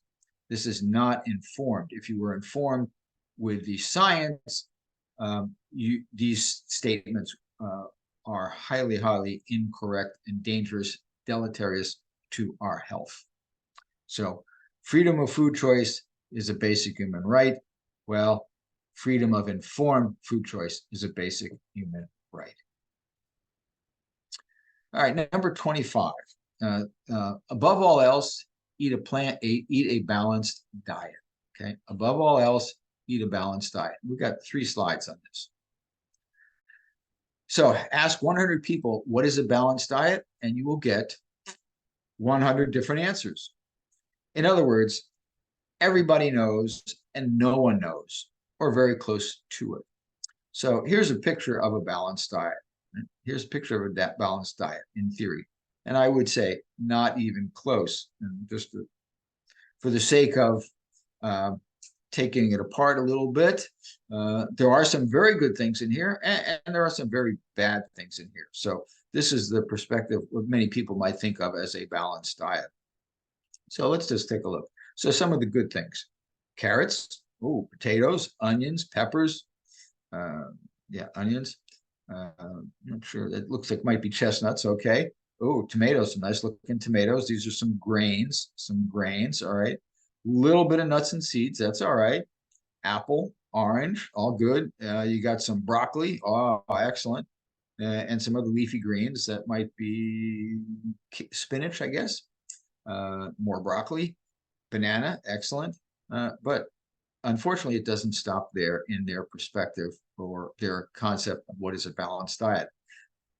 This is not informed. If you were informed with the science, these statements are highly, highly incorrect and dangerous, deleterious to our health. So freedom of food choice is a basic human right. Well, freedom of informed food choice is a basic human right. All right, number 25. Above all else, eat a balanced diet. Okay, above all else, eat a balanced diet. We've got 3 slides on this. So ask 100 people, what is a balanced diet? And you will get 100 different answers. In other words, everybody knows and no one knows, or very close to it. So here's a picture of a balanced diet. Here's a picture of a balanced diet in theory. And I would say not even close. And just for the sake of taking it apart a little bit, there are some very good things in here, and there are some very bad things in here. So this is the perspective what many people might think of as a balanced diet. So let's just take a look. So some of the good things: carrots, potatoes, onions, peppers. Yeah, onions. I'm not sure. It looks like might be chestnuts. Okay. Oh, tomatoes, some nice looking tomatoes. These are some grains. All right. Little bit of nuts and seeds. That's all right. Apple, orange, all good. You got some broccoli. Oh, excellent. And some other leafy greens that might be spinach, I guess. More broccoli, banana, excellent. But unfortunately, it doesn't stop there in their perspective or their concept of what is a balanced diet.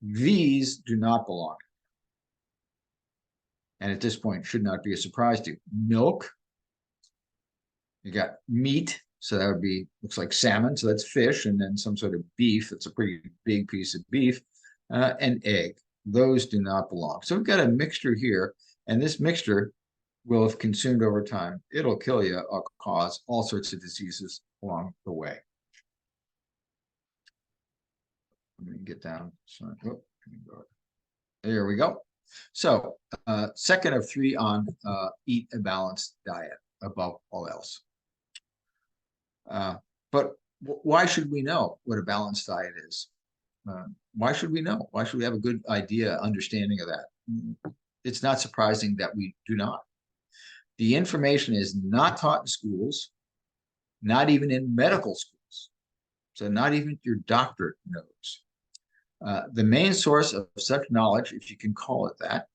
These do not belong. And at this point, should not be a surprise to you. Milk, you got meat, so that would be, looks like salmon, so that's fish, and then some sort of beef, that's a pretty big piece of beef, and egg. Those do not belong. So we've got a mixture here, and this mixture will, if consumed over time, it'll kill you or cause all sorts of diseases along the way. Let me get down. Sorry. Oh, there we go. So second of 3 on eat a balanced diet above all else. But why should we know what a balanced diet is? Why should we know? Why should we have a good idea, understanding of that? It's not surprising that we do not. The information is not taught in schools, not even in medical schools. So not even your doctor knows. The main source of such knowledge, if you can call it that,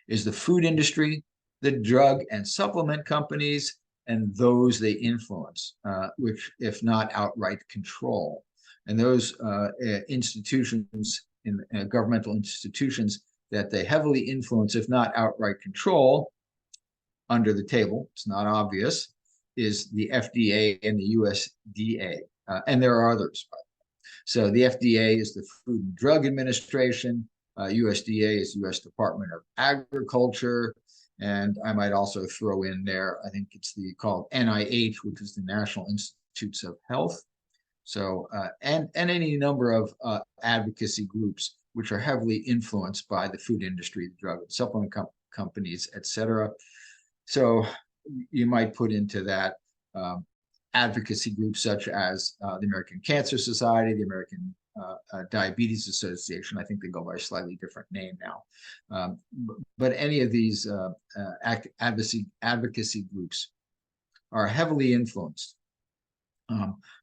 is the food industry, the drug and supplement companies, and those they influence, which, if not outright control. And those institutions, governmental institutions that they heavily influence, if not outright control, under the table, it's not obvious, is the FDA and the USDA. And there are others. So the FDA is the Food and Drug Administration. USDA is U.S. Department of Agriculture. And I might also throw in there, I think it's called NIH, which is the National Institutes of Health. So, and any number of advocacy groups, which are heavily influenced by the food industry, the drug and supplement companies, et cetera. So you might put into that advocacy groups such as the American Cancer Society, the American Diabetes Association. I think they go by a slightly different name now. But any of these advocacy groups are heavily influenced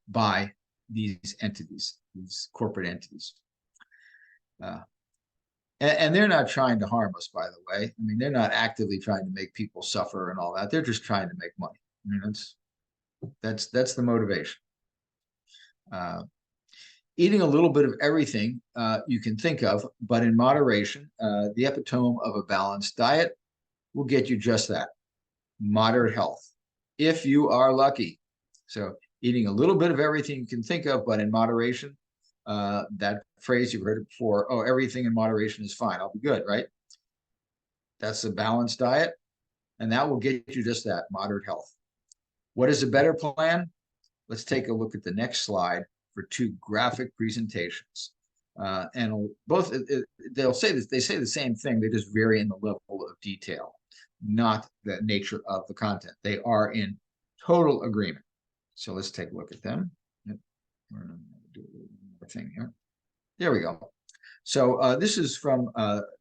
by these entities, these corporate entities. And they're not trying to harm us, by the way. I mean, they're not actively trying to make people suffer and all that. They're just trying to make money. I mean, that's the motivation. Eating a little bit of everything you can think of, but in moderation, the epitome of a balanced diet will get you just that, moderate health, if you are lucky. So eating a little bit of everything you can think of, but in moderation, that phrase, you've heard it before, oh, everything in moderation is fine, I'll be good, right? That's a balanced diet, and that will get you just that, moderate health. What is a better plan? Let's take a look at the next slide for 2 graphic presentations. And both, they'll say this, they say the same thing, they just vary in the level of detail, not the nature of the content. They are in total agreement. So let's take a look at them. Yep. We're gonna do a little more thing here. There we go. So this is from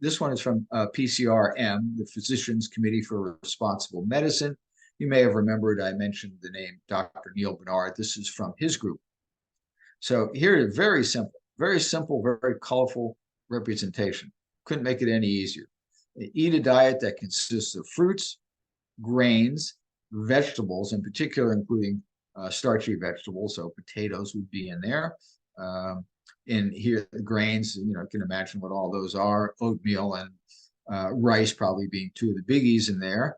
this one is from PCRM, the Physicians Committee for Responsible Medicine. You may have remembered I mentioned the name Dr. Neil Bernard. This is from his group. So here is very simple, very colorful representation. Couldn't make it any easier. Eat a diet that consists of fruits, grains, vegetables, in particular, including starchy vegetables. So potatoes would be in there. In here, the grains, you know, you can imagine what all those are. Oatmeal and rice probably being two of the biggies in there.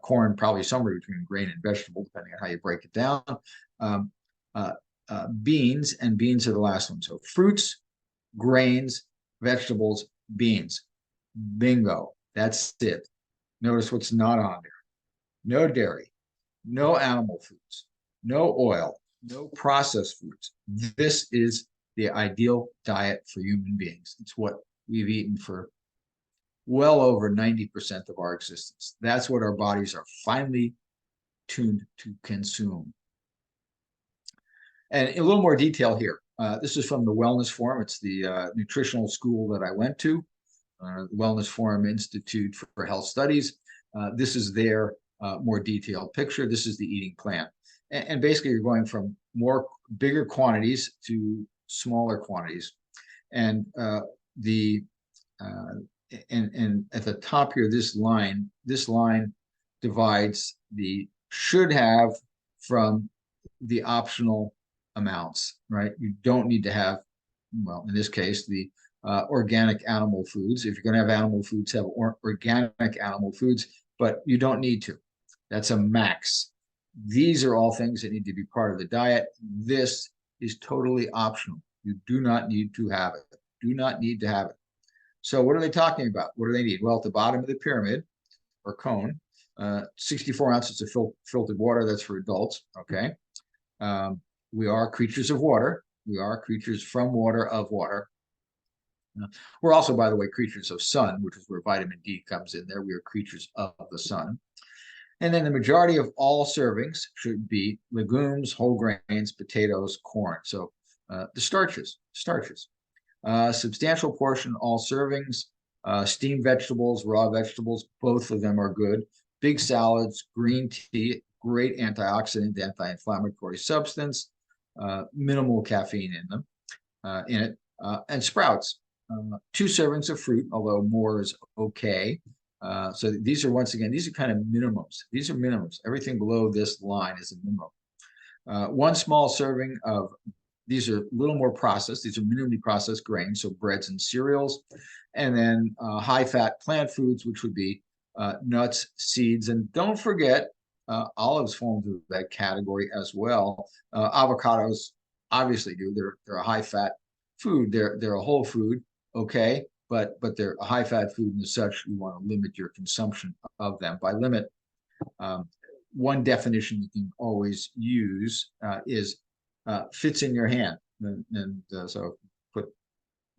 Corn probably somewhere between grain and vegetable, depending on how you break it down. Um, Beans, and beans are the last one. So fruits, grains, vegetables, beans. Bingo. That's it. Notice what's not on there. No dairy, no animal foods, no oil, no processed foods. This is the ideal diet for human beings. It's what we've eaten for well over 90% of our existence. That's what our bodies are finally tuned to consume. And in a little more detail here. This is from the Wellness Forum. It's the nutritional school that I went to, the Wellness Forum Institute for Health Studies. This is their more detailed picture. This is the eating plan. And basically, you're going from bigger quantities to smaller quantities. And and at the top here, this line divides the should have from the optional amounts, right? You don't need to have, well, in this case, the organic animal foods. If you're going to have animal foods, have organic animal foods, but you don't need to. That's a max. These are all things that need to be part of the diet. This is totally optional. You do not need to have it. Do not need to have it. So what are they talking about? What do they need? Well, at the bottom of the pyramid or cone, 64 ounces of filtered water. That's for adults. Okay. We are creatures of water. We are creatures from water, of water. We're also, by the way, creatures of sun, which is where vitamin D comes in there. We are creatures of the sun. And then the majority of all servings should be legumes, whole grains, potatoes, corn. So the starches. Substantial portion, all servings, steamed vegetables, raw vegetables, both of them are good. Big salads, green tea, great antioxidant, anti-inflammatory substance, minimal caffeine in it, and sprouts. 2 servings of fruit, although more is okay. So these are, once again, these are kind of minimums. These are minimums. Everything below this line is a minimum. 1 small serving of, these are a little more processed. These are minimally processed grains, so breads and cereals. And then high-fat plant foods, which would be nuts, seeds, and don't forget, olives fall into that category as well. Avocados obviously do. They're a high-fat food. They're a whole food, okay, but they're a high-fat food, and as such, you want to limit your consumption of them. By limit, one definition you can always use is fits in your hand, and so put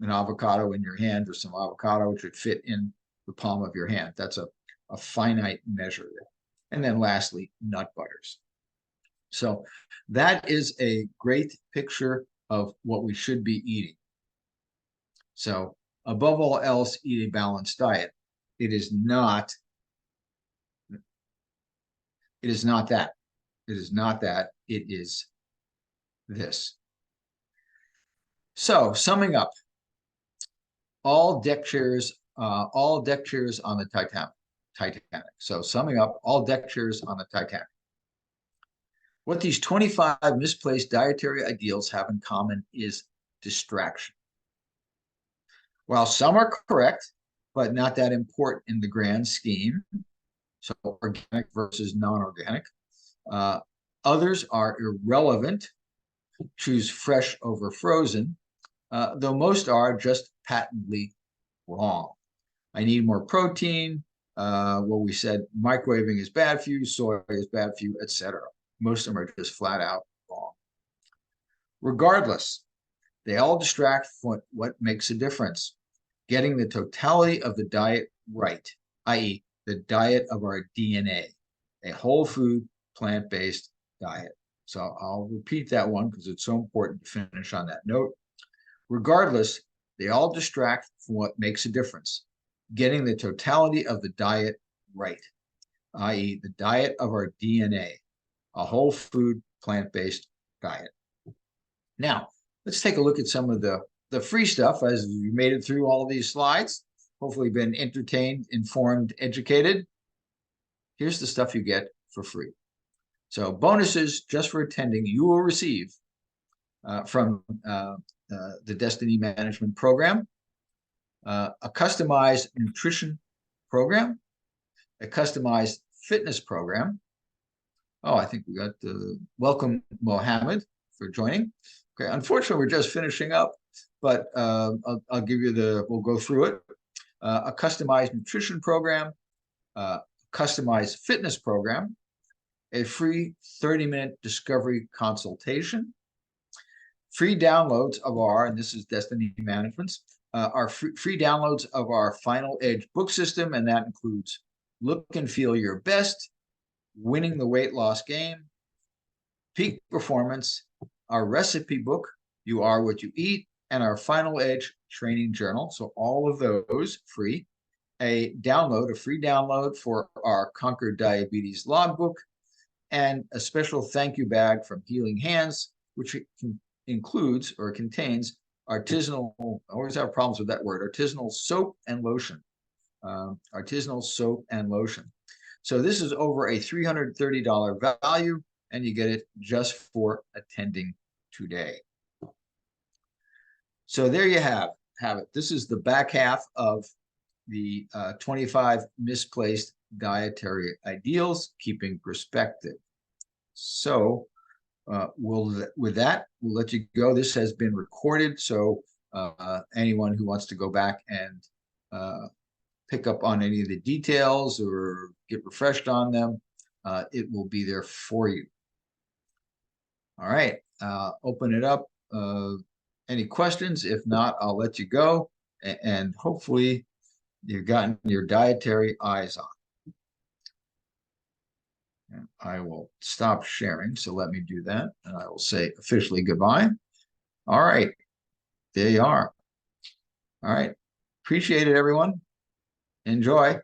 an avocado in your hand, or some avocado should fit in the palm of your hand. That's a finite measure there. And then lastly, nut butters. So that is a great picture of what we should be eating. So above all else, eat a balanced diet. It is not that. It is not that. It is this. So summing up, all deck chairs on the Titanic. So summing up, all deck chairs on the Titanic. What these 25 misplaced dietary ideals have in common is distraction. While some are correct, but not that important in the grand scheme, so organic versus non-organic, others are irrelevant. Choose fresh over frozen, though most are just patently wrong. I need more protein. What we said, microwaving is bad for you, soy is bad for you, etc. Most of them are just flat out wrong. Regardless, they all distract from what makes a difference. Getting the totality of the diet right, i.e., the diet of our DNA, a whole food, plant-based diet. So I'll repeat that one because it's so important to finish on that note. Regardless, they all distract from what makes a difference. Getting the totality of the diet right, i.e., the diet of our DNA, a whole food, plant-based diet. Now, let's take a look at some of the free stuff as you made it through all these slides. hopefully been entertained, informed, educated. Here's the stuff you get for free. So bonuses just for attending, you will receive from the Destiny Management Program, a customized nutrition program, a customized fitness program. Oh, I think we got welcome, Mohammed, for joining. Okay, unfortunately, we're just finishing up, but I'll give you we'll go through it. A customized nutrition program, customized fitness program, a free 30-minute discovery consultation, free downloads of and this is Destiny Management's, our free downloads of our Final Edge book system, and that includes Look and Feel Your Best, Winning the Weight Loss Game, Peak Performance, our recipe book, You Are What You Eat, and our Final Edge training journal. So all of those free. A free download for our Conquer Diabetes logbook, and a special thank you bag from Healing Hands, which includes or contains artisanal, I always have problems with that word, artisanal soap and lotion. Artisanal soap and lotion. So this is over a $330 value, and you get it just for attending today. So there you have it. This is the back half of the 25 misplaced dietary ideals, keeping perspective. So with that, we'll let you go. This has been recorded, so anyone who wants to go back and pick up on any of the details or get refreshed on them, it will be there for you. All right, open it up. Any questions? If not, I'll let you go, and hopefully you've gotten your dietary eyes on. And I will stop sharing, so let me do that, and I will say officially goodbye. All right, there you are. All right, appreciate it, everyone. Enjoy.